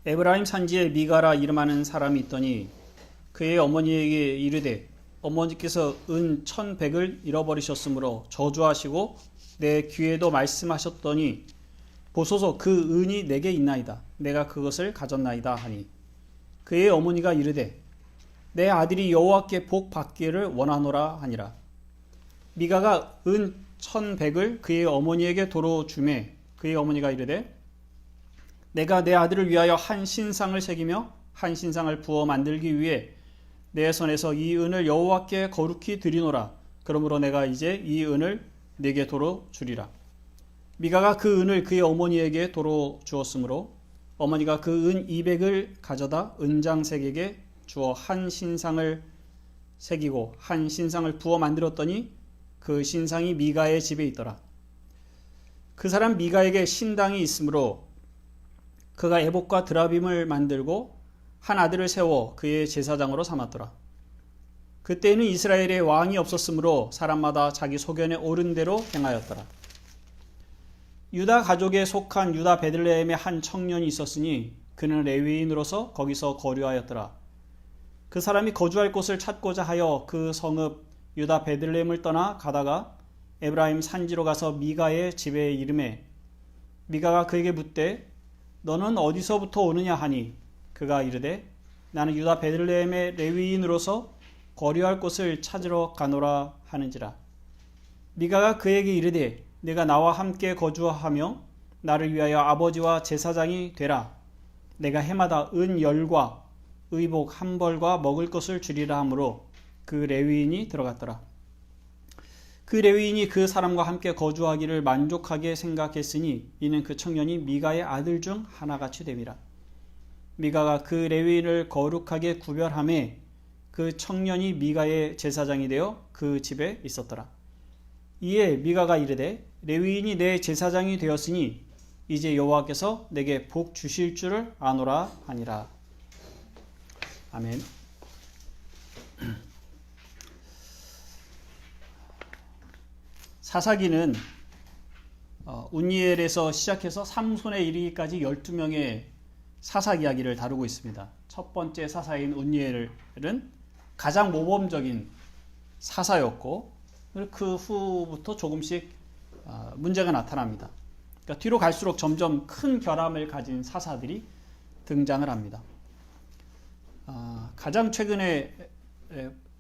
에브라임 산지에 미가라 이름하는 사람이 있더니 그의 어머니에게 이르되 어머니께서 은 1,100을 잃어버리셨으므로 저주하시고 내 귀에도 말씀하셨더니 보소서 그 은이 내게 있나이다. 내가 그것을 가졌나이다 하니 그의 어머니가 이르되 내 아들이 여호와께 복 받기를 원하노라 하니라. 미가가 은 1,100을 그의 어머니에게 도로 주매 그의 어머니가 이르되 내가 내 아들을 위하여 한 신상을 새기며 한 신상을 부어 만들기 위해 내 손에서 이 은을 여호와께 거룩히 드리노라. 그러므로 내가 이제 이 은을 네게 도로 주리라. 미가가 그 은을 그의 어머니에게 도로 주었으므로 어머니가 그 은 200을 가져다 은장색에게 주어 한 신상을 새기고 한 신상을 부어 만들었더니 그 신상이 미가의 집에 있더라. 그 사람 미가에게 신당이 있으므로 그가 에봇과 드라빔을 만들고 한 아들을 세워 그의 제사장으로 삼았더라. 그때에는 이스라엘에 왕이 없었으므로 사람마다 자기 소견에 옳은 대로 행하였더라. 유다 가족에 속한 유다 베들레헴에 한 청년이 있었으니 그는 레위인으로서 거기서 거류하였더라. 그 사람이 거주할 곳을 찾고자 하여 그 성읍 유다 베들레헴을 떠나 가다가 에브라임 산지로 가서 미가의 집에 이르매 미가가 그에게 묻되 너는 어디서부터 오느냐 하니 그가 이르되 나는 유다 베들레헴의 레위인으로서 거류할 곳을 찾으러 가노라 하는지라. 미가가 그에게 이르되 내가 나와 함께 거주하며 나를 위하여 아버지와 제사장이 되라. 내가 해마다 은 10과 의복 1벌과 먹을 것을 주리라 하므로 그 레위인이 들어갔더라. 그 레위인이 그 사람과 함께 거주하기를 만족하게 생각했으니 이는 그 청년이 미가의 아들 중 하나같이 됨이라. 미가가 그 레위인을 거룩하게 구별하매 그 청년이 미가의 제사장이 되어 그 집에 있었더라. 이에 미가가 이르되 레위인이 내 제사장이 되었으니 이제 여호와께서 내게 복 주실 줄을 아노라 하니라. 아멘. 사사기는 운니엘에서 시작해서 삼손에 이르기까지 12명의 사사 이야기를 다루고 있습니다. 첫 번째 사사인 운니엘은 가장 모범적인 사사였고 그 후부터 조금씩 문제가 나타납니다. 그러니까 뒤로 갈수록 점점 큰 결함을 가진 사사들이 등장을 합니다. 가장 최근에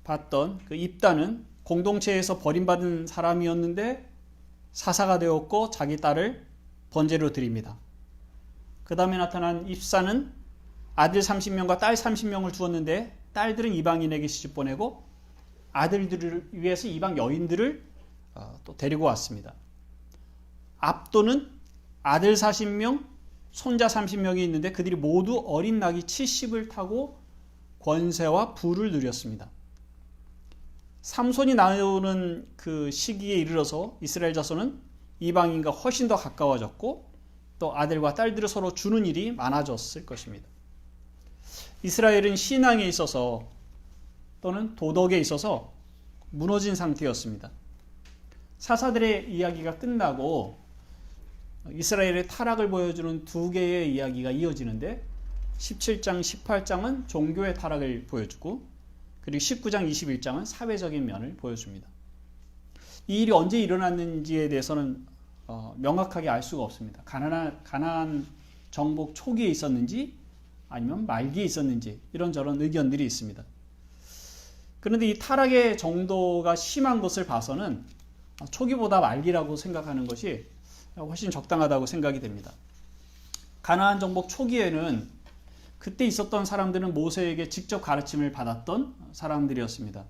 봤던 그 입다는 공동체에서 버림받은 사람이었는데 사사가 되었고 자기 딸을 번제로 드립니다. 그 다음에 나타난 입사는 아들 30명과 딸 30명을 두었는데 딸들은 이방인에게 시집 보내고 아들들을 위해서 이방 여인들을 또 데리고 왔습니다. 압도는 아들 40명, 손자 30명이 있는데 그들이 모두 어린 나귀 70을 타고 권세와 부를 누렸습니다. 삼손이 나오는 그 시기에 이르러서 이스라엘 자손은 이방인과 훨씬 더 가까워졌고 또 아들과 딸들을 서로 주는 일이 많아졌을 것입니다. 이스라엘은 신앙에 있어서 또는 도덕에 있어서 무너진 상태였습니다. 사사들의 이야기가 끝나고 이스라엘의 타락을 보여주는 두 개의 이야기가 이어지는데 17장, 18장은 종교의 타락을 보여주고 그리고 19장, 21장은 사회적인 면을 보여줍니다. 이 일이 언제 일어났는지에 대해서는 명확하게 알 수가 없습니다. 가나안 정복 초기에 있었는지 아니면 말기에 있었는지 이런저런 의견들이 있습니다. 그런데 이 타락의 정도가 심한 것을 봐서는 초기보다 말기라고 생각하는 것이 훨씬 적당하다고 생각이 됩니다. 가나안 정복 초기에는 그때 있었던 사람들은 모세에게 직접 가르침을 받았던 사람들이었습니다.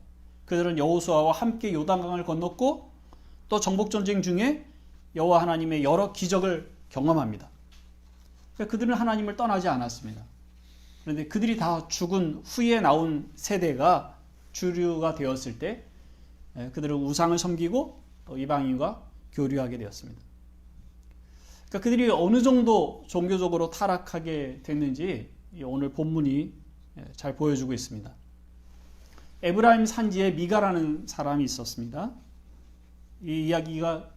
그들은 여호수아와 함께 요단강을 건넜고 또 정복 전쟁 중에 여호와 하나님의 여러 기적을 경험합니다. 그들은 하나님을 떠나지 않았습니다. 그런데 그들이 다 죽은 후에 나온 세대가 주류가 되었을 때 그들은 우상을 섬기고 또 이방인과 교류하게 되었습니다. 그러니까 그들이 어느 정도 종교적으로 타락하게 됐는지 오늘 본문이 잘 보여주고 있습니다. 에브라임 산지에 미가라는 사람이 있었습니다. 이 이야기가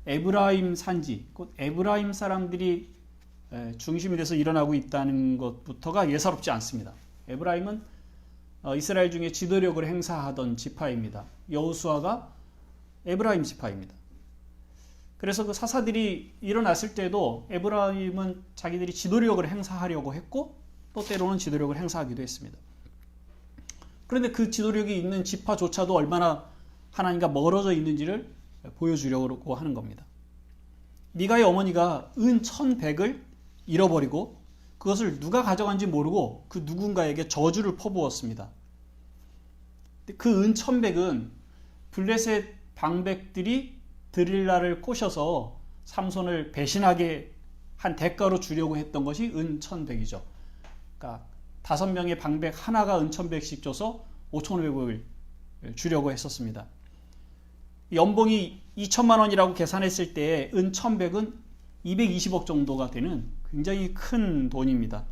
에브라임 산지, 곧 에브라임 사람들이 중심이 돼서 일어나고 있다는 것부터가 예사롭지 않습니다. 에브라임은 이스라엘 중에 지도력을 행사하던 지파입니다. 여호수아가 에브라임 지파입니다. 그래서 그 사사들이 일어났을 때도 에브라임은 자기들이 지도력을 행사하려고 했고 또 때로는 지도력을 행사하기도 했습니다. 그런데 그 지도력이 있는 지파조차도 얼마나 하나님과 멀어져 있는지를 보여주려고 하는 겁니다. 미가의 어머니가 은 1100을 잃어버리고 그것을 누가 가져간지 모르고 그 누군가에게 저주를 퍼부었습니다. 그 은 1100은 블레셋 방백들이 드릴라를 꼬셔서 삼손을 배신하게 한 대가로 주려고 했던 것이 은 1100이죠. 그러니까 5명의 방백 하나가 은 1100씩 줘서 5500을 주려고 했었습니다. 연봉이 2천만 원이라고 계산했을 때 은 1100은 220억 정도가 되는 굉장히 큰 돈입니다.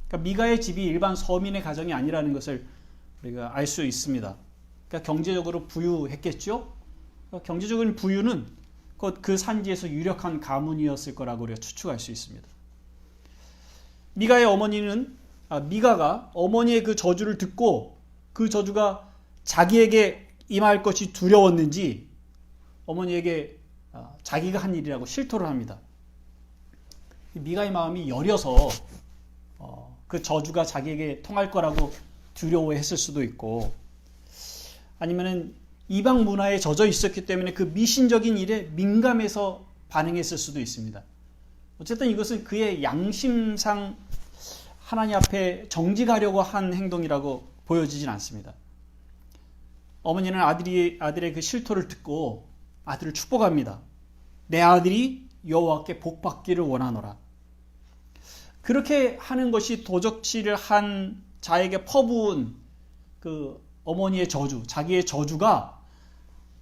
그러니까 미가의 집이 일반 서민의 가정이 아니라는 것을 우리가 알 수 있습니다. 그러니까 경제적으로 부유했겠죠? 경제적인 부유는 그 산지에서 유력한 가문이었을 거라고 우리가 추측할 수 있습니다. 미가의 어머니는 미가가 어머니의 그 저주를 듣고 그 저주가 자기에게 임할 것이 두려웠는지 어머니에게 자기가 한 일이라고 실토를 합니다. 미가의 마음이 여려서 그 저주가 자기에게 통할 거라고 두려워했을 수도 있고 아니면은 이방 문화에 젖어 있었기 때문에 그 미신적인 일에 민감해서 반응했을 수도 있습니다. 어쨌든 이것은 그의 양심상 하나님 앞에 정직하려고 한 행동이라고 보여지진 않습니다. 어머니는 아들의 그 실토를 듣고 아들을 축복합니다. 내 아들이 여호와께 복받기를 원하노라. 그렇게 하는 것이 도적질을 한 자에게 퍼부은 그 어머니의 저주, 자기의 저주가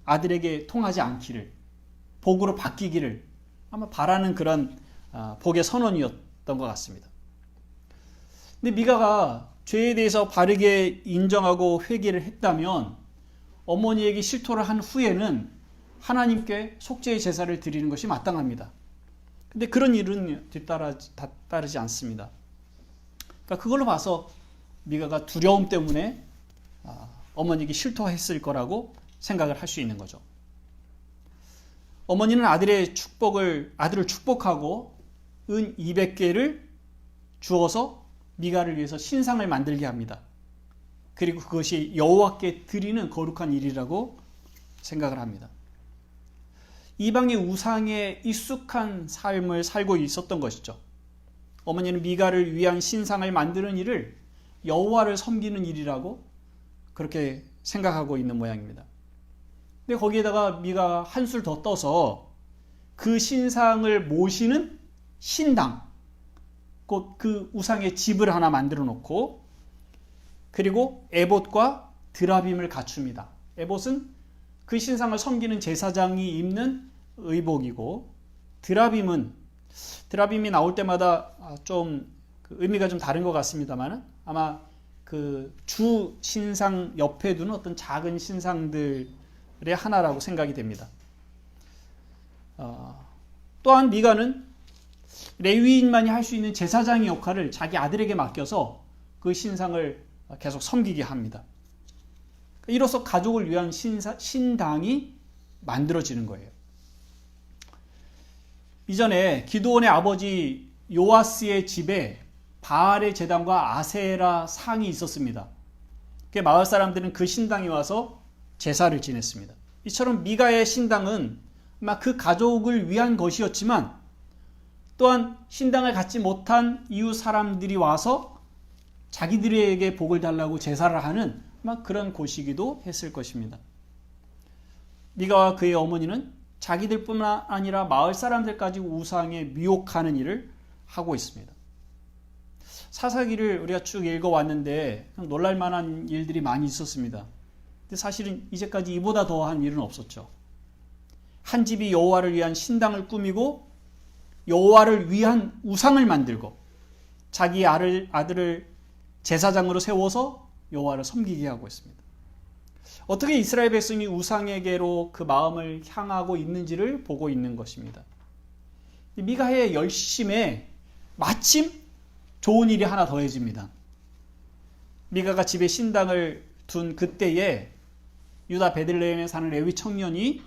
아들에게 통하지 않기를, 복으로 바뀌기를 아마 바라는 그런 복의 선언이었던 것 같습니다. 근데 미가가 죄에 대해서 바르게 인정하고 회개를 했다면 어머니에게 실토를 한 후에는 하나님께 속죄의 제사를 드리는 것이 마땅합니다. 근데 그런 일은 뒤따르지 않습니다. 그러니까 그걸로 봐서 미가가 두려움 때문에 어머니에게 실토했을 거라고 생각을 할 수 있는 거죠. 어머니는 아들을 축복하고 은 200개를 주어서 미가를 위해서 신상을 만들게 합니다. 그리고 그것이 여호와께 드리는 거룩한 일이라고 생각을 합니다. 이방의 우상에 익숙한 삶을 살고 있었던 것이죠. 어머니는 미가를 위한 신상을 만드는 일을 여호와를 섬기는 일이라고 그렇게 생각하고 있는 모양입니다. 근데 거기에다가 미가가 한술 더 떠서 그 신상을 모시는 신당, 곧 그 우상의 집을 하나 만들어 놓고 그리고 에봇과 드라빔을 갖춥니다. 에봇은 그 신상을 섬기는 제사장이 입는 의복이고 드라빔이 나올 때마다 좀 의미가 좀 다른 것 같습니다만 아마 그 주 신상 옆에 두는 어떤 작은 신상들의 하나라고 생각이 됩니다. 또한 미가는 레위인만이 할 수 있는 제사장의 역할을 자기 아들에게 맡겨서 그 신상을 계속 섬기게 합니다. 이로써 가족을 위한 신당이 만들어지는 거예요. 이전에 기드온의 아버지 요아스의 집에 바알의 제단과 아세라 상이 있었습니다. 마을 사람들은 그 신당에 와서 제사를 지냈습니다. 이처럼 미가의 신당은 아마 그 가족을 위한 것이었지만 또한 신당을 갖지 못한 이웃 사람들이 와서 자기들에게 복을 달라고 제사를 하는 아마 그런 곳이기도 했을 것입니다. 미가와 그의 어머니는 자기들뿐만 아니라 마을 사람들까지 우상에 미혹하는 일을 하고 있습니다. 사사기를 우리가 쭉 읽어왔는데 놀랄만한 일들이 많이 있었습니다. 근데 사실은 이제까지 이보다 더한 일은 없었죠. 한 집이 여호와를 위한 신당을 꾸미고 여호와를 위한 우상을 만들고 자기 아들을 제사장으로 세워서 여호와를 섬기게 하고 있습니다. 어떻게 이스라엘 백성이 우상에게로 그 마음을 향하고 있는지를 보고 있는 것입니다. 미가의 열심에 마침 좋은 일이 하나 더해집니다. 미가가 집에 신당을 둔 그때에 유다 베들레헴에 사는 레위 청년이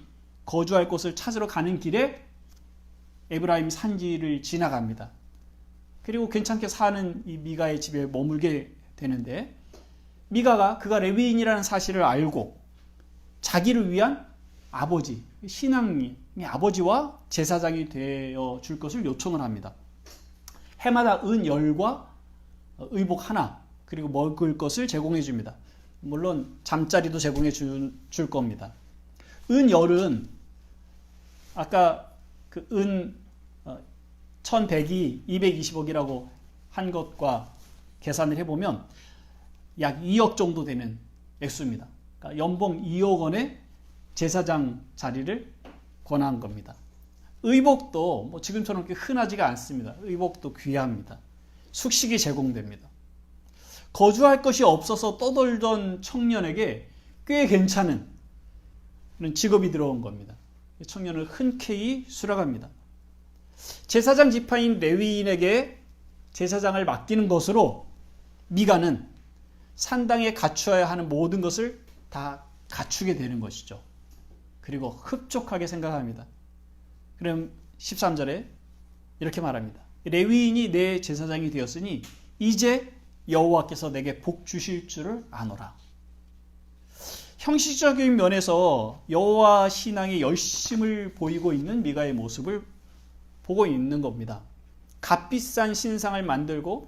거주할 곳을 찾으러 가는 길에 에브라임 산지를 지나갑니다. 그리고 괜찮게 사는 이 미가의 집에 머물게 되는데, 미가가 그가 레위인이라는 사실을 알고 자기를 위한 아버지, 신앙의 아버지와 제사장이 되어 줄 것을 요청을 합니다. 해마다 은 10과 의복 하나, 그리고 먹을 것을 제공해 줍니다. 물론 잠자리도 제공해 줄 겁니다. 은 10은 아까 그 은 1100이 220억이라고 한 것과 계산을 해보면 약 2억 정도 되는 액수입니다. 그러니까 연봉 2억 원의 제사장 자리를 권한 겁니다. 의복도 뭐 지금처럼 그렇게 흔하지가 않습니다. 의복도 귀합니다. 숙식이 제공됩니다. 거주할 것이 없어서 떠돌던 청년에게 꽤 괜찮은 직업이 들어온 겁니다. 청년을 흔쾌히 수락합니다. 제사장 지파인 레위인에게 제사장을 맡기는 것으로 미가는 산당에 갖추어야 하는 모든 것을 다 갖추게 되는 것이죠. 그리고 흡족하게 생각합니다. 그럼 13절에 이렇게 말합니다. 레위인이 내 제사장이 되었으니 이제 여호와께서 내게 복 주실 줄을 아노라. 형식적인 면에서 여호와 신앙에 열심을 보이고 있는 미가의 모습을 보고 있는 겁니다. 값비싼 신상을 만들고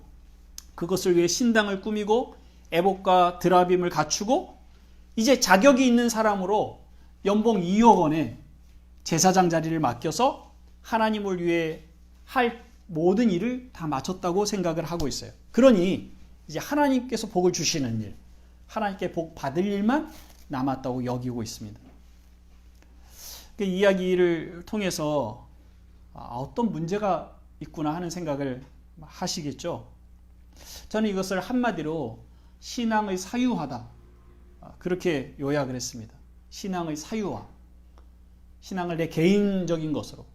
그것을 위해 신당을 꾸미고 애복과 드라빔을 갖추고 이제 자격이 있는 사람으로 연봉 2억 원에 제사장 자리를 맡겨서 하나님을 위해 할 모든 일을 다 마쳤다고 생각을 하고 있어요. 그러니 이제 하나님께서 복을 주시는 일, 하나님께 복 받을 일만 남았다고 여기고 있습니다. 그 이야기를 통해서 어떤 문제가 있구나 하는 생각을 하시겠죠. 저는 이것을 한마디로 신앙의 사유화다, 그렇게 요약을 했습니다. 신앙의 사유화, 신앙을 내 개인적인 것으로,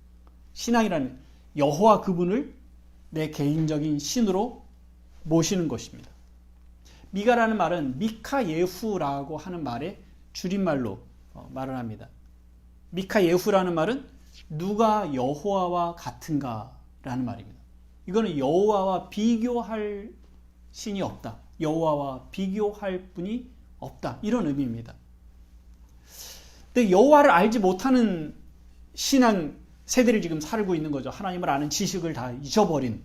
신앙이라는 여호와 그분을 내 개인적인 신으로 모시는 것입니다. 미가라는 말은 미카예후라고 하는 말의 줄임말로 말을 합니다. 미카예후라는 말은 누가 여호와와 같은가 라는 말입니다. 이거는 여호와와 비교할 신이 없다, 여호와와 비교할 분이 없다, 이런 의미입니다. 근데 여호와를 알지 못하는 신앙 세대를 지금 살고 있는 거죠. 하나님을 아는 지식을 다 잊어버린,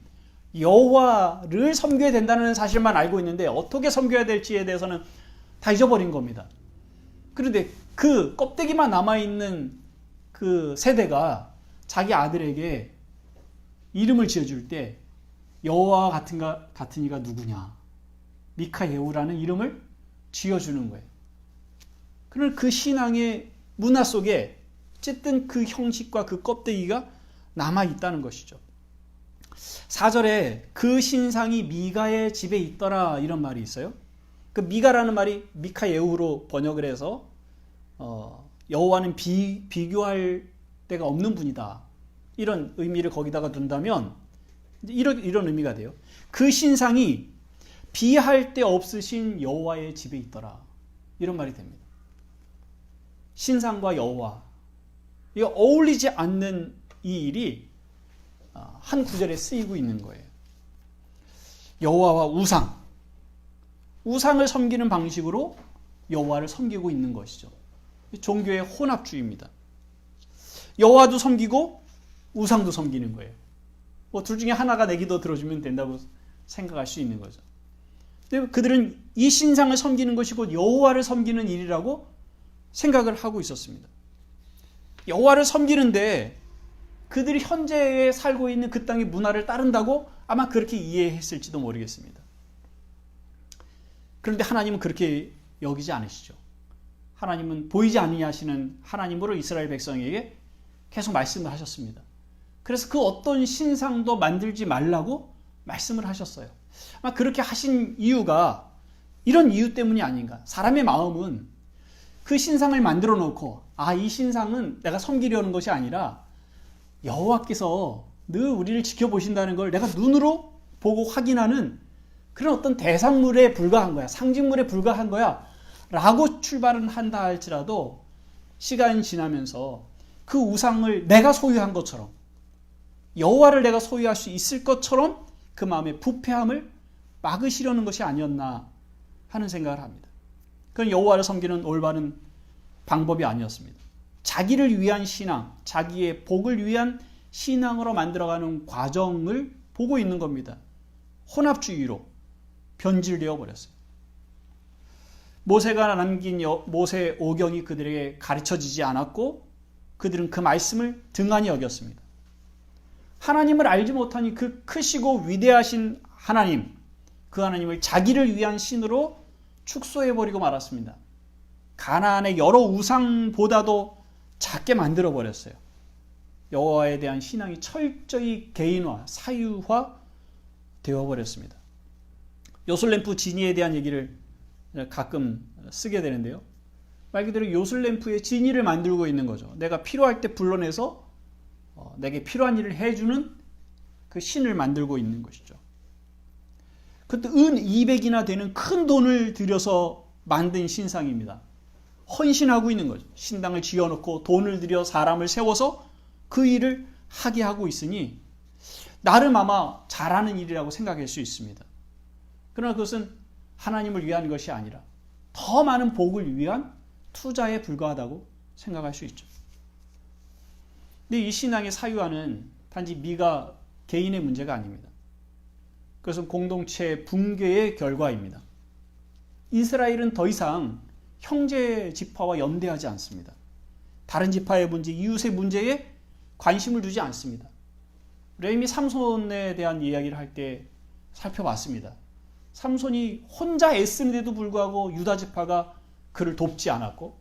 여호와를 섬겨야 된다는 사실만 알고 있는데 어떻게 섬겨야 될지에 대해서는 다 잊어버린 겁니다. 그런데 그 껍데기만 남아있는 그 세대가 자기 아들에게 이름을 지어줄 때 여호와 같은 이가 누구냐, 미카예후라는 이름을 지어주는 거예요. 그러나 그 신앙의 문화 속에 어쨌든 그 형식과 그 껍데기가 남아있다는 것이죠. 4절에 그 신상이 미가의 집에 있더라, 이런 말이 있어요. 그 미가라는 말이 미카예후로 번역을 해서 여호와는 비교할 데가 없는 분이다, 이런 의미를 거기다가 둔다면 이런 의미가 돼요. 그 신상이 비할 데 없으신 여호와의 집에 있더라, 이런 말이 됩니다. 신상과 여호와, 이거 어울리지 않는 이 일이 한 구절에 쓰이고 있는 거예요. 여호와와 우상을 섬기는 방식으로 여호와를 섬기고 있는 것이죠. 종교의 혼합주의입니다. 여호와도 섬기고 우상도 섬기는 거예요. 둘 중에 하나가 내 기도 들어주면 된다고 생각할 수 있는 거죠. 근데 그들은 이 신상을 섬기는 것이 곧 여호와를 섬기는 일이라고 생각을 하고 있었습니다. 여호와를 섬기는데 그들이 현재에 살고 있는 그 땅의 문화를 따른다고 아마 그렇게 이해했을지도 모르겠습니다. 그런데 하나님은 그렇게 여기지 않으시죠. 하나님은 보이지 아니하시는 하나님으로 이스라엘 백성에게 계속 말씀을 하셨습니다. 그래서 그 어떤 신상도 만들지 말라고 말씀을 하셨어요. 아마 그렇게 하신 이유가 이런 이유 때문이 아닌가. 사람의 마음은 그 신상을 만들어 놓고 이 신상은 내가 섬기려는 것이 아니라 여호와께서 늘 우리를 지켜보신다는 걸 내가 눈으로 보고 확인하는 그런 어떤 대상물에 불과한 거야. 상징물에 불과한 거야. 라고 출발은 한다 할지라도 시간이 지나면서 그 우상을 내가 소유한 것처럼, 여호와를 내가 소유할 수 있을 것처럼 그 마음의 부패함을 막으시려는 것이 아니었나 하는 생각을 합니다. 그건 여호와를 섬기는 올바른 방법이 아니었습니다. 자기를 위한 신앙, 자기의 복을 위한 신앙으로 만들어가는 과정을 보고 있는 겁니다. 혼합주의로 변질되어 버렸어요. 모세가 남긴 모세 오경이 그들에게 가르쳐지지 않았고 그들은 그 말씀을 등한히 여겼습니다. 하나님을 알지 못하니 그 크시고 위대하신 하나님, 그 하나님을 자기를 위한 신으로 축소해버리고 말았습니다. 가나안의 여러 우상보다도 작게 만들어버렸어요. 여호와에 대한 신앙이 철저히 개인화, 사유화 되어버렸습니다. 요술램프 지니에 대한 얘기를 가끔 쓰게 되는데요. 말 그대로 요술램프의 지니를 만들고 있는 거죠. 내가 필요할 때 불러내서 내게 필요한 일을 해주는 그 신을 만들고 있는 것이죠. 그때 은 200이나 되는 큰 돈을 들여서 만든 신상입니다. 헌신하고 있는 거죠. 신당을 지어놓고 돈을 들여 사람을 세워서 그 일을 하게 하고 있으니 나름 아마 잘하는 일이라고 생각할 수 있습니다. 그러나 그것은 하나님을 위한 것이 아니라 더 많은 복을 위한 투자에 불과하다고 생각할 수 있죠. 근데 이 신앙의 사유화는 단지 미가 개인의 문제가 아닙니다. 그것은 공동체 붕괴의 결과입니다. 이스라엘은 더 이상 형제 지파와 연대하지 않습니다. 다른 지파의 문제, 이웃의 문제에 관심을 두지 않습니다. 레위 삼손에 대한 이야기를 할 때 살펴봤습니다. 삼손이 혼자 애쓰는데도 불구하고 유다 지파가 그를 돕지 않았고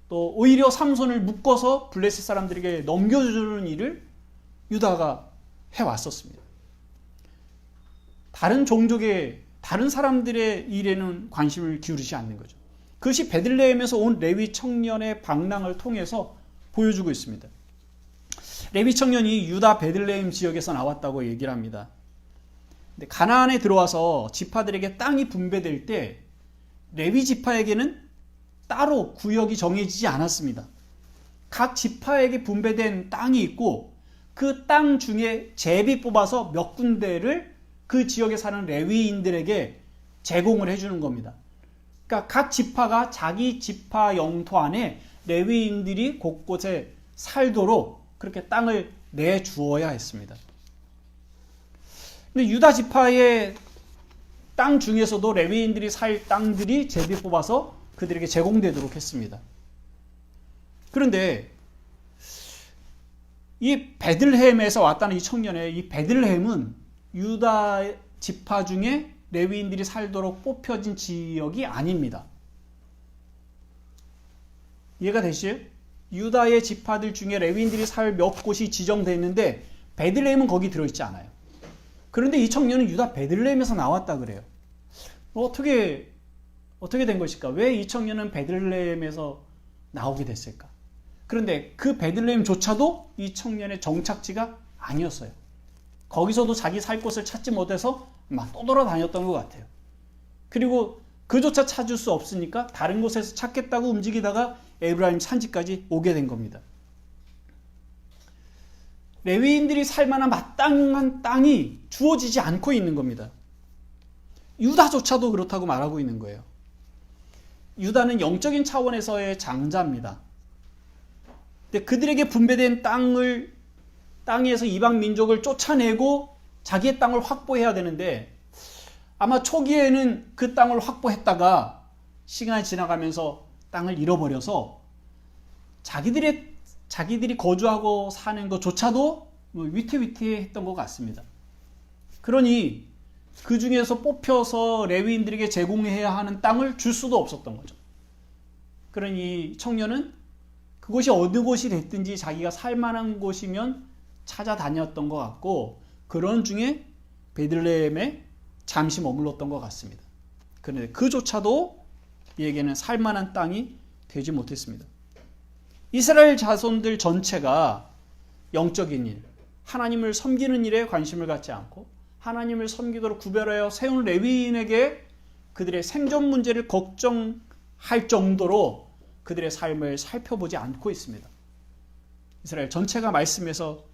또 오히려 삼손을 묶어서 블레셋 사람들에게 넘겨주는 일을 유다가 해왔었습니다. 다른 종족의 다른 사람들의 일에는 관심을 기울이지 않는 거죠. 그것이 베들레헴에서 온 레위 청년의 방랑을 통해서 보여주고 있습니다. 레위 청년이 유다 베들레헴 지역에서 나왔다고 얘기를 합니다. 근데 가나안에 들어와서 지파들에게 땅이 분배될 때 레위 지파에게는 따로 구역이 정해지지 않았습니다. 각 지파에게 분배된 땅이 있고 그 땅 중에 제비 뽑아서 몇 군데를 그 지역에 사는 레위인들에게 제공을 해주는 겁니다. 그러니까 각 지파가 자기 지파 영토 안에 레위인들이 곳곳에 살도록 그렇게 땅을 내주어야 했습니다. 근데 유다 지파의 땅 중에서도 레위인들이 살 땅들이 제비 뽑아서 그들에게 제공되도록 했습니다. 그런데 이 베들레헴에서 왔다는 이 청년의 이 베들레헴은 유다 지파 중에 레위인들이 살도록 뽑혀진 지역이 아닙니다. 이해가 되시죠? 유다의 지파들 중에 레위인들이 살 몇 곳이 지정되어 있는데 베들레헴은 거기 들어있지 않아요. 그런데 이 청년은 유다 베들레헴에서 나왔다 그래요. 어떻게 된 것일까? 왜 이 청년은 베들레헴에서 나오게 됐을까? 그런데 그 베들레헴조차도 이 청년의 정착지가 아니었어요. 거기서도 자기 살 곳을 찾지 못해서 막 떠돌아다녔던 것 같아요. 그리고 그조차 찾을 수 없으니까 다른 곳에서 찾겠다고 움직이다가 에브라임 산지까지 오게 된 겁니다. 레위인들이 살만한 마땅한 땅이 주어지지 않고 있는 겁니다. 유다조차도 그렇다고 말하고 있는 거예요. 유다는 영적인 차원에서의 장자입니다. 근데 그들에게 분배된 땅에서 이방 민족을 쫓아내고 자기의 땅을 확보해야 되는데 아마 초기에는 그 땅을 확보했다가 시간이 지나가면서 땅을 잃어버려서 자기들이 거주하고 사는 것조차도 위태위태했던 것 같습니다. 그러니 그 중에서 뽑혀서 레위인들에게 제공해야 하는 땅을 줄 수도 없었던 거죠. 그러니 청년은 그곳이 어느 곳이 됐든지 자기가 살만한 곳이면 찾아다녔던 것 같고 그런 중에 베들레헴에 잠시 머물렀던 것 같습니다. 그런데 그조차도 이에게는 살만한 땅이 되지 못했습니다. 이스라엘 자손들 전체가 영적인 일, 하나님을 섬기는 일에 관심을 갖지 않고 하나님을 섬기도록 구별하여 세운 레위인에게 그들의 생존 문제를 걱정할 정도로 그들의 삶을 살펴보지 않고 있습니다. 이스라엘 전체가 말씀에서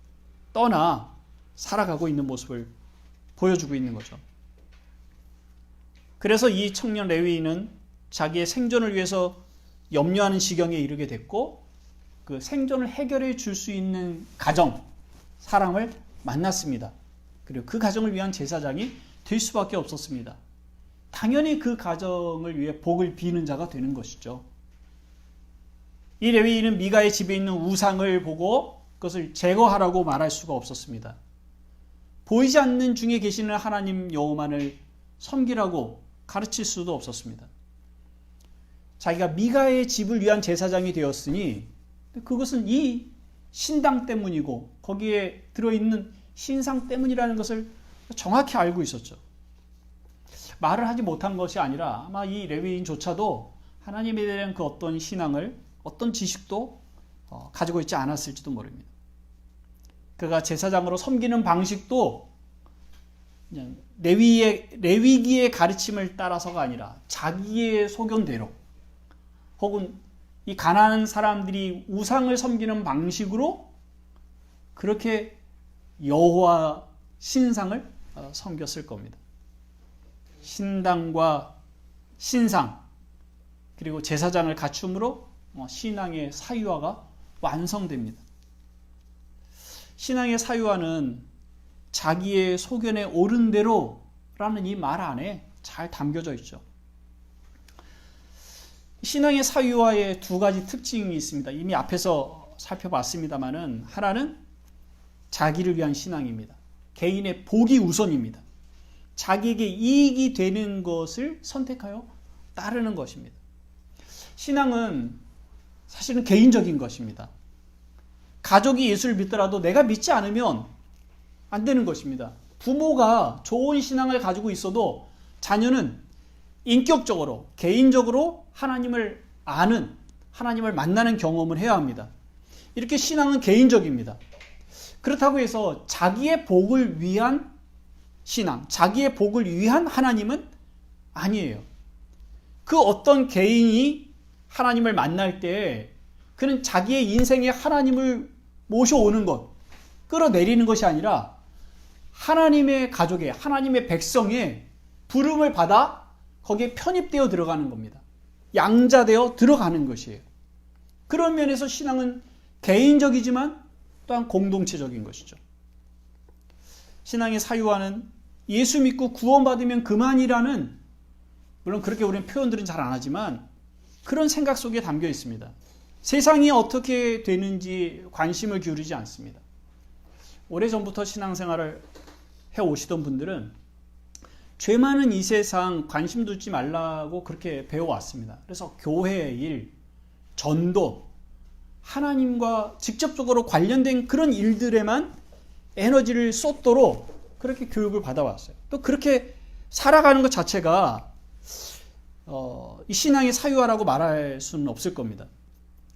떠나 살아가고 있는 모습을 보여주고 있는 거죠. 그래서 이 청년 레위인은 자기의 생존을 위해서 염려하는 지경에 이르게 됐고 그 생존을 해결해 줄 수 있는 가정, 사람을 만났습니다. 그리고 그 가정을 위한 제사장이 될 수밖에 없었습니다. 당연히 그 가정을 위해 복을 비는 자가 되는 것이죠. 이 레위인은 미가의 집에 있는 우상을 보고 그것을 제거하라고 말할 수가 없었습니다. 보이지 않는 중에 계시는 하나님 여호와만을 섬기라고 가르칠 수도 없었습니다. 자기가 미가의 집을 위한 제사장이 되었으니 그것은 이 신당 때문이고 거기에 들어있는 신상 때문이라는 것을 정확히 알고 있었죠. 말을 하지 못한 것이 아니라 아마 이 레위인조차도 하나님에 대한 그 어떤 신앙을 어떤 지식도 가지고 있지 않았을지도 모릅니다. 그가 제사장으로 섬기는 방식도 레위기의 가르침을 따라서가 아니라 자기의 소견대로 혹은 이 가난한 사람들이 우상을 섬기는 방식으로 그렇게 여호와 신상을 섬겼을 겁니다. 신당과 신상 그리고 제사장을 갖춤으로 신앙의 사유화가 완성됩니다. 신앙의 사유화는 자기의 소견에 옳은 대로라는 이 말 안에 잘 담겨져 있죠. 신앙의 사유화의 두 가지 특징이 있습니다. 이미 앞에서 살펴봤습니다만은 하나는 자기를 위한 신앙입니다. 개인의 복이 우선입니다. 자기에게 이익이 되는 것을 선택하여 따르는 것입니다. 신앙은 사실은 개인적인 것입니다. 가족이 예수를 믿더라도 내가 믿지 않으면 안 되는 것입니다. 부모가 좋은 신앙을 가지고 있어도 자녀는 인격적으로, 개인적으로 하나님을 아는, 하나님을 만나는 경험을 해야 합니다. 이렇게 신앙은 개인적입니다. 그렇다고 해서 자기의 복을 위한 신앙, 자기의 복을 위한 하나님은 아니에요. 그 어떤 개인이 하나님을 만날 때 그는 자기의 인생에 하나님을 모셔오는 것, 끌어내리는 것이 아니라 하나님의 가족에, 하나님의 백성에 부름을 받아 거기에 편입되어 들어가는 겁니다. 양자되어 들어가는 것이에요. 그런 면에서 신앙은 개인적이지만 또한 공동체적인 것이죠. 신앙의 사유화는 예수 믿고 구원받으면 그만이라는, 물론 그렇게 우리는 표현들은 잘 안 하지만 그런 생각 속에 담겨 있습니다. 세상이 어떻게 되는지 관심을 기울이지 않습니다. 오래전부터 신앙생활을 해오시던 분들은 죄 많은 이 세상 관심 두지 말라고 그렇게 배워왔습니다. 그래서 교회 일, 전도, 하나님과 직접적으로 관련된 그런 일들에만 에너지를 쏟도록 그렇게 교육을 받아왔어요. 또 그렇게 살아가는 것 자체가 이 신앙의 사유화라고 말할 수는 없을 겁니다.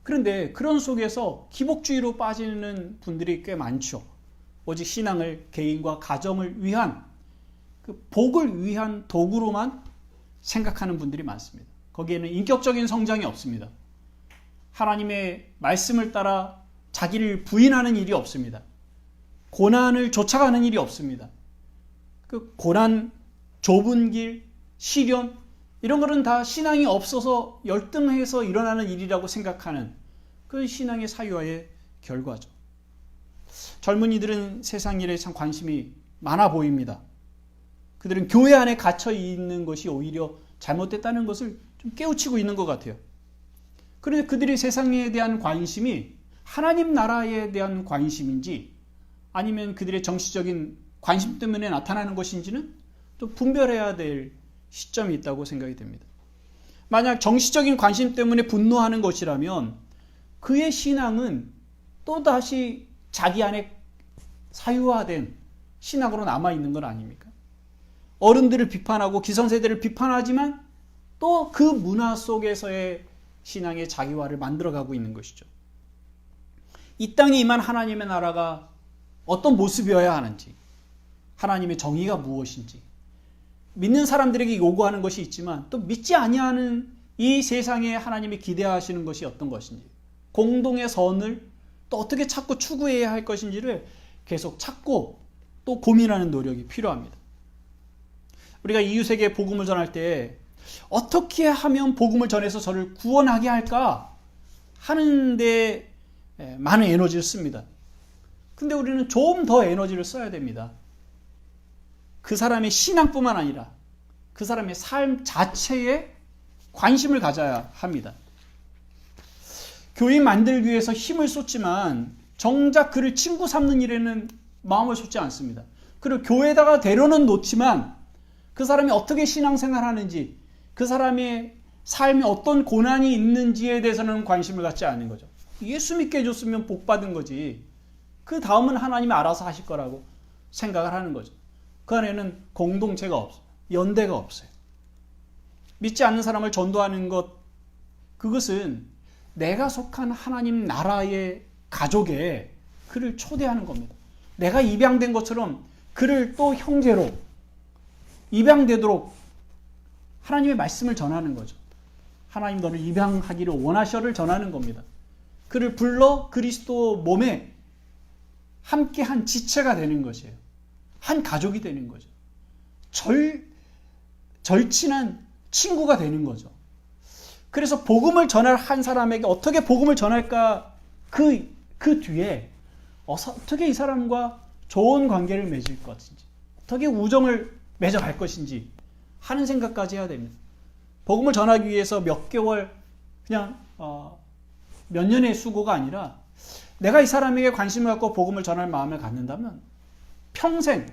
그런데 그런 속에서 기복주의로 빠지는 분들이 꽤 많죠. 오직 신앙을 개인과 가정을 위한, 그 복을 위한 도구로만 생각하는 분들이 많습니다. 거기에는 인격적인 성장이 없습니다. 하나님의 말씀을 따라 자기를 부인하는 일이 없습니다. 고난을 쫓아가는 일이 없습니다. 그 고난, 좁은 길, 시련, 이런 것은 다 신앙이 없어서 열등해서 일어나는 일이라고 생각하는 그 신앙의 사유화의 결과죠. 젊은이들은 세상 일에 참 관심이 많아 보입니다. 그들은 교회 안에 갇혀 있는 것이 오히려 잘못됐다는 것을 좀 깨우치고 있는 것 같아요. 그런데 그들의 세상에 대한 관심이 하나님 나라에 대한 관심인지 아니면 그들의 정치적인 관심 때문에 나타나는 것인지는 또 분별해야 될 시점이 있다고 생각이 됩니다. 만약 정치적인 관심 때문에 분노하는 것이라면 그의 신앙은 또다시 자기 안에 사유화된 신학으로 남아있는 건 아닙니까? 어른들을 비판하고 기성세대를 비판하지만 또 그 문화 속에서의 신앙의 자기화를 만들어가고 있는 것이죠. 이 땅에 임한 하나님의 나라가 어떤 모습이어야 하는지, 하나님의 정의가 무엇인지, 믿는 사람들에게 요구하는 것이 있지만 또 믿지 아니하는 이 세상에 하나님이 기대하시는 것이 어떤 것인지, 공동의 선을 또 어떻게 찾고 추구해야 할 것인지를 계속 찾고 또 고민하는 노력이 필요합니다. 우리가 이웃에게 복음을 전할 때 어떻게 하면 복음을 전해서 저를 구원하게 할까 하는데 많은 에너지를 씁니다. 근데 우리는 좀 더 에너지를 써야 됩니다. 그 사람의 신앙뿐만 아니라 그 사람의 삶 자체에 관심을 가져야 합니다. 교인 만들기 위해서 힘을 쏟지만 정작 그를 친구 삼는 일에는 마음을 쏟지 않습니다. 그리고 교회에다가 데려는 놓지만 그 사람이 어떻게 신앙생활하는지, 그 사람의 삶에 어떤 고난이 있는지에 대해서는 관심을 갖지 않는 거죠. 예수 믿게 해줬으면 복 받은 거지, 그 다음은 하나님이 알아서 하실 거라고 생각을 하는 거죠. 그 안에는 공동체가 없어요. 연대가 없어요. 믿지 않는 사람을 전도하는 것, 그것은 내가 속한 하나님 나라의 가족에 그를 초대하는 겁니다. 내가 입양된 것처럼 그를 또 형제로 입양되도록 하나님의 말씀을 전하는 거죠. 하나님 너를 입양하기를 원하셔를 전하는 겁니다. 그를 불러 그리스도 몸에 함께한 지체가 되는 것이에요. 한 가족이 되는 거죠. 절친한 친구가 되는 거죠. 그래서 복음을 전할 한 사람에게 어떻게 복음을 전할까, 그 뒤에 어떻게 이 사람과 좋은 관계를 맺을 것인지, 어떻게 우정을 맺어갈 것인지 하는 생각까지 해야 됩니다. 복음을 전하기 위해서 몇 개월, 그냥 몇 년의 수고가 아니라 내가 이 사람에게 관심을 갖고 복음을 전할 마음을 갖는다면 평생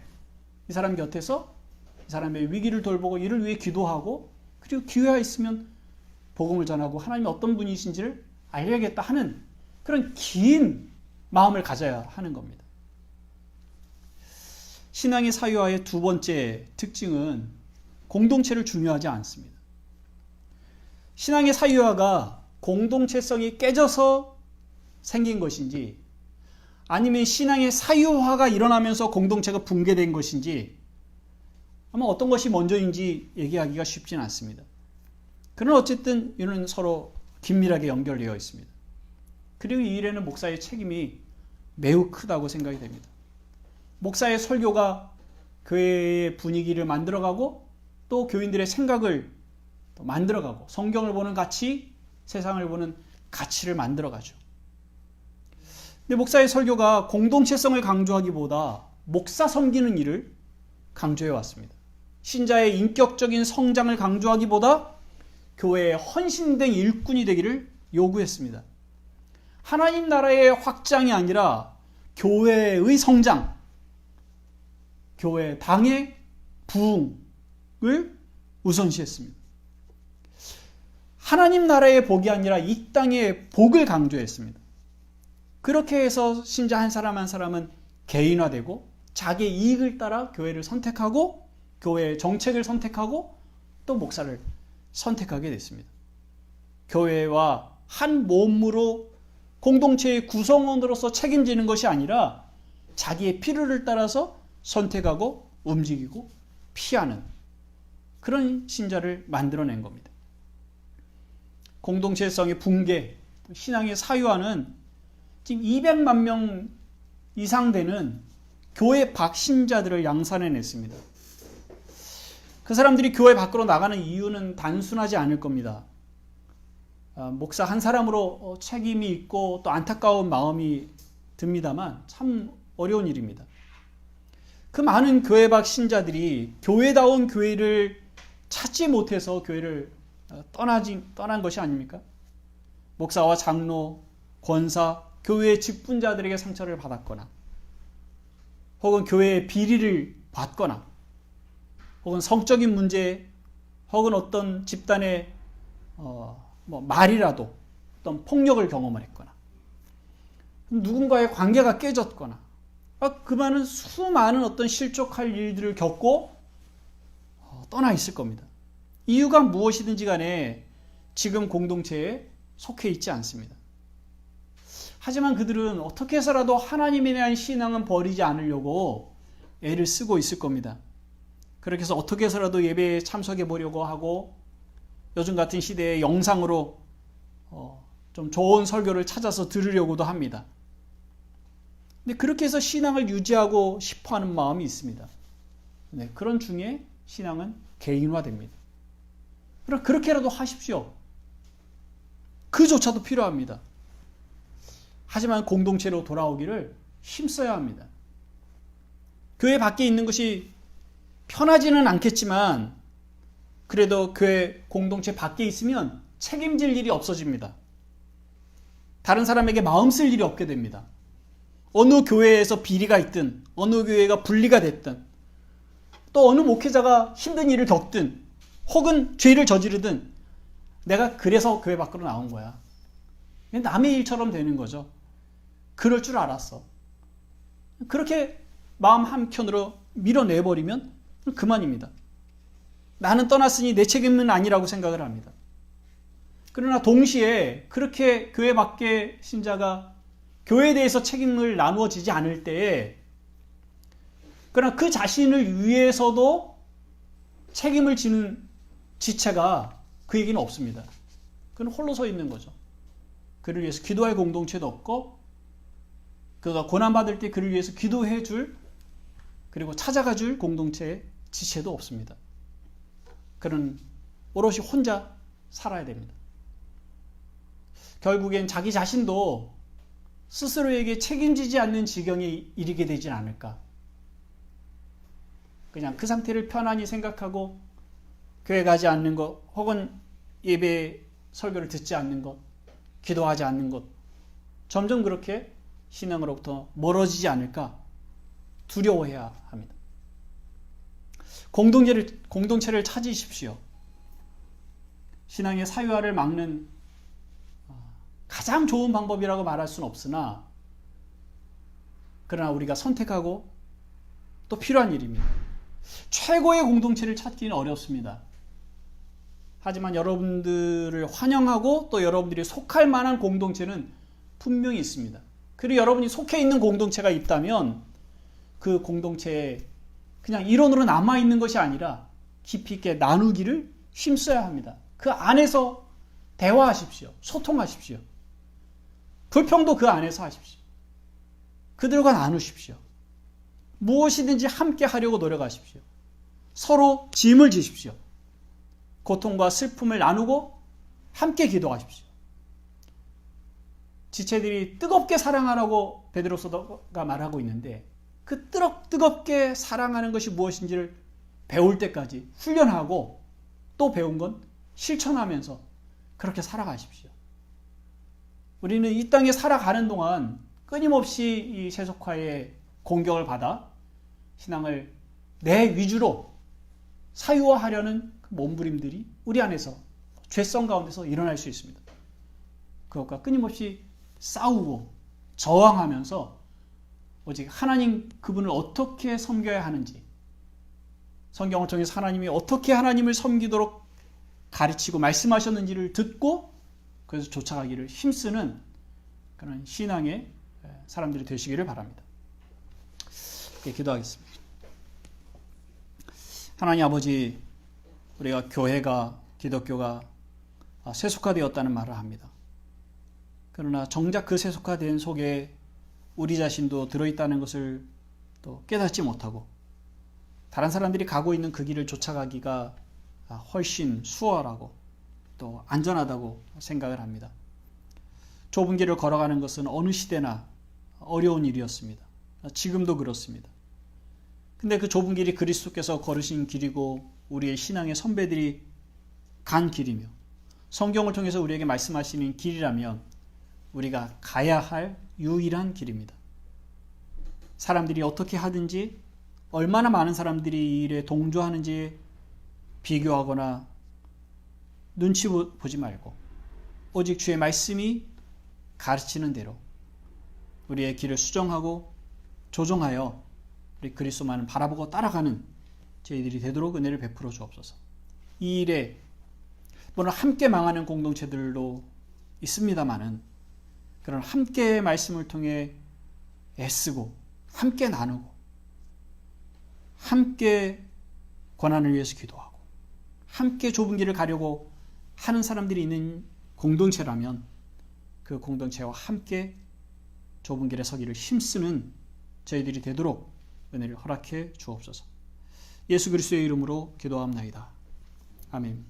이 사람 곁에서 이 사람의 위기를 돌보고 이를 위해 기도하고, 그리고 기회가 있으면 복음을 전하고 하나님이 어떤 분이신지를 알려야겠다 하는 그런 긴 마음을 가져야 하는 겁니다. 신앙의 사유화의 두 번째 특징은 공동체를 중요하지 않습니다. 신앙의 사유화가 공동체성이 깨져서 생긴 것인지, 아니면 신앙의 사유화가 일어나면서 공동체가 붕괴된 것인지, 아마 어떤 것이 먼저인지 얘기하기가 쉽지는 않습니다. 그러나 어쨌든 이는 서로 긴밀하게 연결되어 있습니다. 그리고 이 일에는 목사의 책임이 매우 크다고 생각이 됩니다. 목사의 설교가 교회의 분위기를 만들어가고 또 교인들의 생각을 만들어가고 성경을 보는 가치, 세상을 보는 가치를 만들어가죠. 근데 목사의 설교가 공동체성을 강조하기보다 목사 섬기는 일을 강조해 왔습니다. 신자의 인격적인 성장을 강조하기보다 교회의 헌신된 일꾼이 되기를 요구했습니다. 하나님 나라의 확장이 아니라 교회의 성장, 교회 당의 부흥을 우선시했습니다. 하나님 나라의 복이 아니라 이 땅의 복을 강조했습니다. 그렇게 해서 신자 한 사람 한 사람은 개인화되고 자기의 이익을 따라 교회를 선택하고 교회의 정책을 선택하고 또 목사를 선택하게 됐습니다. 교회와 한 몸으로 공동체의 구성원으로서 책임지는 것이 아니라 자기의 필요를 따라서 선택하고 움직이고 피하는 그런 신자를 만들어낸 겁니다. 공동체성의 붕괴, 신앙의 사유화는 지금 200만 명 이상 되는 교회 박신자들을 양산해냈습니다. 그 사람들이 교회 밖으로 나가는 이유는 단순하지 않을 겁니다. 목사 한 사람으로 책임이 있고 또 안타까운 마음이 듭니다만 참 어려운 일입니다. 그 많은 교회 밖 신자들이 교회다운 교회를 찾지 못해서 교회를 떠난 것이 아닙니까? 목사와 장로, 권사, 교회의 직분자들에게 상처를 받았거나 혹은 교회의 비리를 받거나 혹은 성적인 문제 혹은 어떤 집단의 말이라도 어떤 폭력을 경험을 했거나 누군가의 관계가 깨졌거나 그 많은 수많은 어떤 실족할 일들을 겪고 떠나 있을 겁니다. 이유가 무엇이든지 간에 지금 공동체에 속해 있지 않습니다. 하지만 그들은 어떻게 해서라도 하나님에 대한 신앙은 버리지 않으려고 애를 쓰고 있을 겁니다. 그렇게 해서 어떻게 해서라도 예배에 참석해 보려고 하고 요즘 같은 시대에 영상으로 좀 좋은 설교를 찾아서 들으려고도 합니다. 근데 그렇게 해서 신앙을 유지하고 싶어하는 마음이 있습니다. 네, 그런 중에 신앙은 개인화됩니다. 그럼 그렇게라도 하십시오. 그조차도 필요합니다. 하지만 공동체로 돌아오기를 힘써야 합니다. 교회 밖에 있는 것이 편하지는 않겠지만 그래도 교회 공동체 밖에 있으면 책임질 일이 없어집니다. 다른 사람에게 마음 쓸 일이 없게 됩니다. 어느 교회에서 비리가 있든 어느 교회가 분리가 됐든 또 어느 목회자가 힘든 일을 겪든 혹은 죄를 저지르든 내가 그래서 교회 밖으로 나온 거야. 남의 일처럼 되는 거죠. 그럴 줄 알았어. 그렇게 마음 한켠으로 밀어내버리면 그만입니다. 나는 떠났으니 내 책임은 아니라고 생각을 합니다. 그러나 동시에 그렇게 교회 밖의 신자가 교회에 대해서 책임을 나누어지지 않을 때에 그러나 그 자신을 위해서도 책임을 지는 지체가 그에게는 없습니다. 그는 홀로 서 있는 거죠. 그를 위해서 기도할 공동체도 없고 그가 고난받을 때 그를 위해서 기도해 줄 그리고 찾아가 줄 공동체의 지체도 없습니다. 그는 오롯이 혼자 살아야 됩니다. 결국엔 자기 자신도 스스로에게 책임지지 않는 지경에 이르게 되진 않을까. 그냥 그 상태를 편안히 생각하고 교회 가지 않는 것 혹은 예배 설교를 듣지 않는 것 기도하지 않는 것 점점 그렇게 신앙으로부터 멀어지지 않을까 두려워해야 합니다. 공동체를 찾으십시오. 신앙의 사유화를 막는 가장 좋은 방법이라고 말할 수는 없으나 그러나 우리가 선택하고 또 필요한 일입니다. 최고의 공동체를 찾기는 어렵습니다. 하지만 여러분들을 환영하고 또 여러분들이 속할 만한 공동체는 분명히 있습니다. 그리고 여러분이 속해 있는 공동체가 있다면 그 공동체에 그냥 이론으로 남아있는 것이 아니라 깊이 있게 나누기를 힘써야 합니다. 그 안에서 대화하십시오. 소통하십시오. 불평도 그 안에서 하십시오. 그들과 나누십시오. 무엇이든지 함께 하려고 노력하십시오. 서로 짐을 지십시오. 고통과 슬픔을 나누고 함께 기도하십시오. 지체들이 뜨겁게 사랑하라고 베드로서가 말하고 있는데 그 뜨겁게 사랑하는 것이 무엇인지를 배울 때까지 훈련하고 또 배운 건 실천하면서 그렇게 살아가십시오. 우리는 이 땅에 살아가는 동안 끊임없이 이 세속화의 공격을 받아 신앙을 내 위주로 사유화하려는 몸부림들이 우리 안에서 죄성 가운데서 일어날 수 있습니다. 그것과 끊임없이 싸우고 저항하면서 오직 하나님 그분을 어떻게 섬겨야 하는지 성경을 통해서 하나님이 어떻게 하나님을 섬기도록 가르치고 말씀하셨는지를 듣고 그래서 쫓아가기를 힘쓰는 그런 신앙의 사람들이 되시기를 바랍니다. 기도하겠습니다. 하나님 아버지, 우리가 교회가 기독교가 세속화되었다는 말을 합니다. 그러나 정작 그 세속화된 속에 우리 자신도 들어있다는 것을 또 깨닫지 못하고 다른 사람들이 가고 있는 그 길을 쫓아가기가 훨씬 수월하고 또 안전하다고 생각을 합니다. 좁은 길을 걸어가는 것은 어느 시대나 어려운 일이었습니다. 지금도 그렇습니다. 근데 그 좁은 길이 그리스도께서 걸으신 길이고 우리의 신앙의 선배들이 간 길이며 성경을 통해서 우리에게 말씀하시는 길이라면 우리가 가야 할 유일한 길입니다. 사람들이 어떻게 하든지 얼마나 많은 사람들이 이 일에 동조하는지 비교하거나 눈치 보지 말고 오직 주의 말씀이 가르치는 대로 우리의 길을 수정하고 조정하여 우리 그리스도만을 바라보고 따라가는 저희들이 되도록 은혜를 베풀어 주옵소서. 이 일에 물론 함께 망하는 공동체들도 있습니다마는 그런 함께 말씀을 통해 애쓰고 함께 나누고 함께 고난을 위해서 기도하고 함께 좁은 길을 가려고 하는 사람들이 있는 공동체라면 그 공동체와 함께 좁은 길에 서기를 힘쓰는 저희들이 되도록 은혜를 허락해 주옵소서. 예수 그리스도의 이름으로 기도합나이다. 아멘.